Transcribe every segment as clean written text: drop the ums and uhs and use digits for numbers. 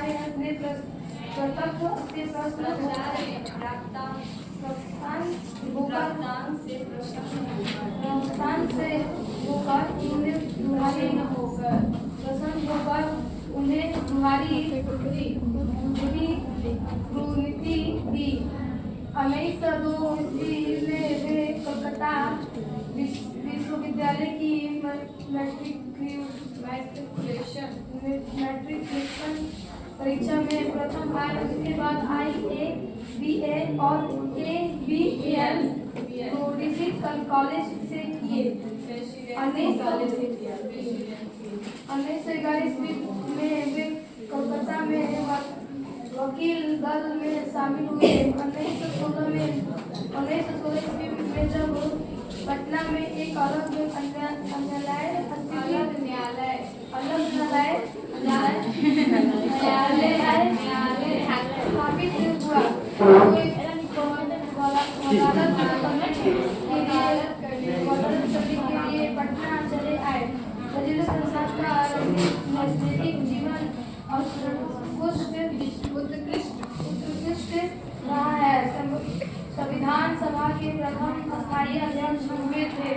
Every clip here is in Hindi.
आचार्य ने प्रथम से उन्हें तुम्हारी कुनीति दी। 1902 में वे कलकत्ता विश्वविद्यालय की मैट्रिकुलेशन परीक्षा में प्रथम आए। उसके बाद IABA और ABAM कॉलेज से किए। 1941 में वे कलकत्ता में वकील दल में शामिल हुए। 1916 में जब पटना में एक अलग न्यायालय स्थापित हुआ, के लिए पटना चले आए। राजेंद्र प्रसाद का राजनीतिक जीवन उत्कृष्ट रहा है। संविधान सभा के प्रथम स्थायी अध्यक्ष हुए थे।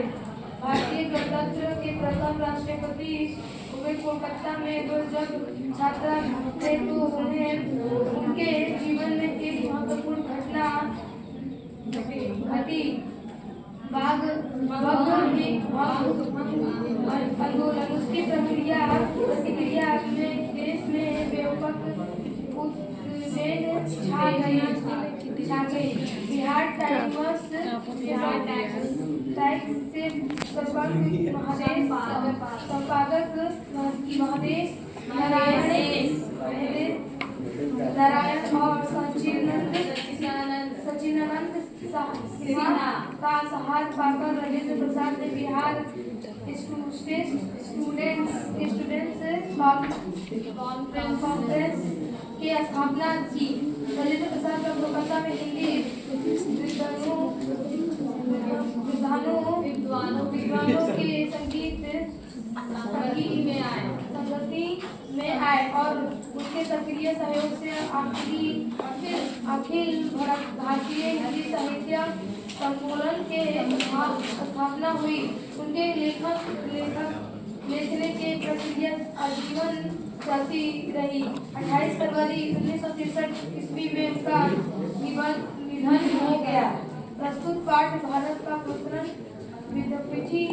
भारतीय गणतंत्र के प्रथम राष्ट्रपति हुए। कोलकाता में वो जब छात्र थे तो उन्हें उनके जीवन में एक महत्वपूर्ण घटना घटी। बाघ आंदोलन। उसकी प्रतिक्रिया में देश में व्यापक उत्तेजना छा गई। बिहार टाइम्स से संपादक महादेश नारायण और सचिदानंद सिन्हा का सहारा पाकर राजेंद्र प्रसाद ने बिहार स्टूडेंट्स कॉन्फ्रेंस की स्थापना की। राजेंद्र प्रसाद का कोलकाता में हिंदी विद्वानों के संगति में आए और उनके सक्रिय सहयोग से अखिल भारतीय हिंदी साहित्य सम्मेलन के स्थापना हुई। उनके लेखने की प्रक्रिया आजीवन चलती रही। 28 फरवरी 1963 ईस्वी में उनका निधन हो गया। प्रस्तुत पाठ भारत का प्रथम विद्यापीठी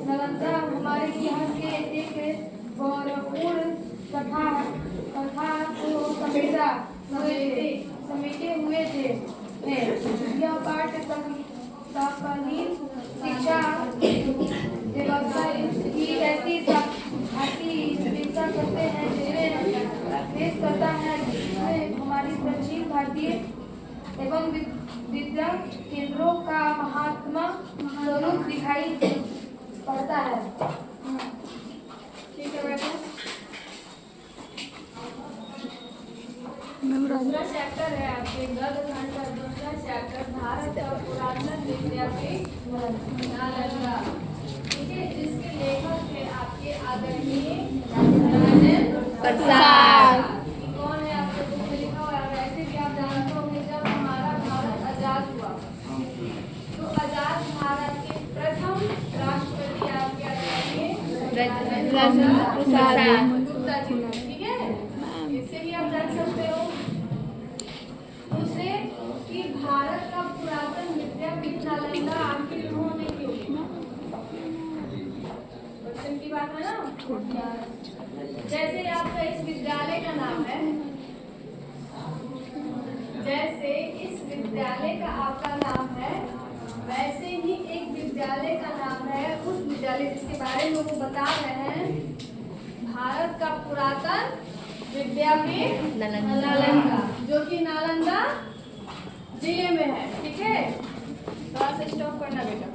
नालंदा हमारे इतिहास के एक गौरवपूर्ण कथा को समेटे हुए थे। यह पाठ तत्कालीन शिक्षा व्यवस्था की ऐसी समीक्षा करते हैं जिसमें पेश करता है जिसमें हमारी प्राचीन भारतीय एवं विद्या केंद्रों का महात्मा स्वरूप दिखाई पड़ता है। ठीक है बेटा। दूसरा चैप्टर है आपके गद्य खंड का दूसरा चैप्टर भारत और पुरातन विद्यापीठ नालंदा। ठीक है, जिसके लेखक है आपके आदरणीय राजेंद्र प्रसाद। कौन है आपके बुक में लिखा हुआ है? वैसे भी आप जानते होंगे जब हमारा भारत आजाद हुआ तो आजाद भारत के प्रथम राष्ट्रपति आपके आदरणीय राजेंद्र प्रसाद गुप्ता जी। ठीक है, इससे भी आप जान सकते हो। दूसरे कि भारत का पुरातन विद्यापीठ नालंदा आखिर उन्होंने क्यों किया? बच्चन की बात है ना। जैसे आपका इस विद्यालय का नाम है, जैसे इस विद्यालय का आपका नाम है, वैसे ही एक विद्यालय का नाम है उस विद्यालय जिसके बारे में वो बता रहे हैं। भारत का पुरातन विद्यापीठ नालंदा, जो कि नालंदा जिले में है। ठीक है, थोड़ा सा स्टॉप करना बेटा।